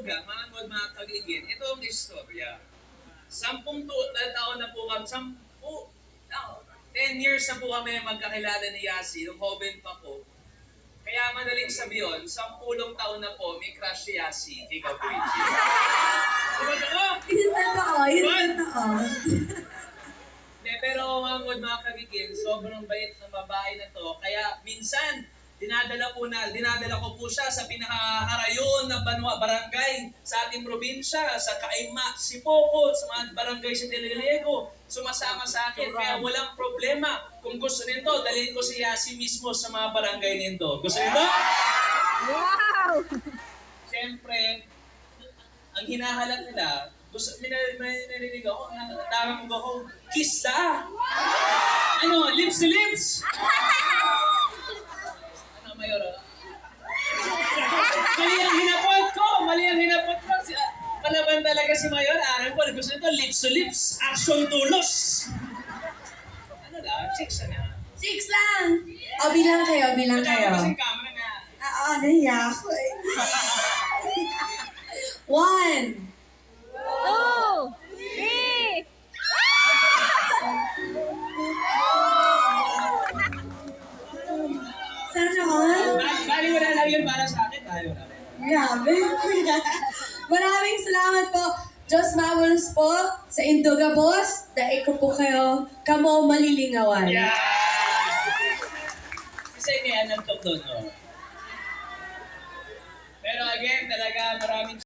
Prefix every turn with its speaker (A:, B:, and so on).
A: Indoga, mga kagigin, ito ang istorya. 10 taon na po kami, 10 years na po kami magkakilala ni Yasi, nung Hoven pa po. Kaya madaling sabi yun, 10 taon na po, may crush si Yasi, ikaw po yun. Diba ako?
B: Yun totoo, yun totoo.
A: Pero mga kagigin, sobrang bait ng babae na to. Kaya minsan, dinadala ko po siya sa pinakaharayon na barangay sa ating probinsya, sa Kaima, Sipoco, sa mga barangay sa Deliliego. Sumasama sa akin, kaya walang problema. Kung gusto nito, dalhin ko si Yasi mismo sa mga barangay nito. Gusto nito?
C: Wow!
A: Siyempre, ang hinahalat nila, may narinig ako, natatamang ako, kiss na! Ano, lips to lips! Ano, Mayor? Mali ang hinapot ko! Palaban talaga si Mayor, aral ko, gusto nito, lips to lips, action tulos! Ano lang, 6 na.
B: 6 lang! O, bilang kayo.
A: Wala kasing camera na.
B: Oo, nahiya ako eh. 1.
C: 2, 3.
B: Sana all?
A: Bali wala lang yun para sa akin, tayo na.
B: Grabe. Maraming salamat po. Diyos mabulos po sa Indoga Boss. Dahil ko po kayo kamo malilingawan.
A: Yeah! Kasi may anong doon, no? Pero again, talaga maraming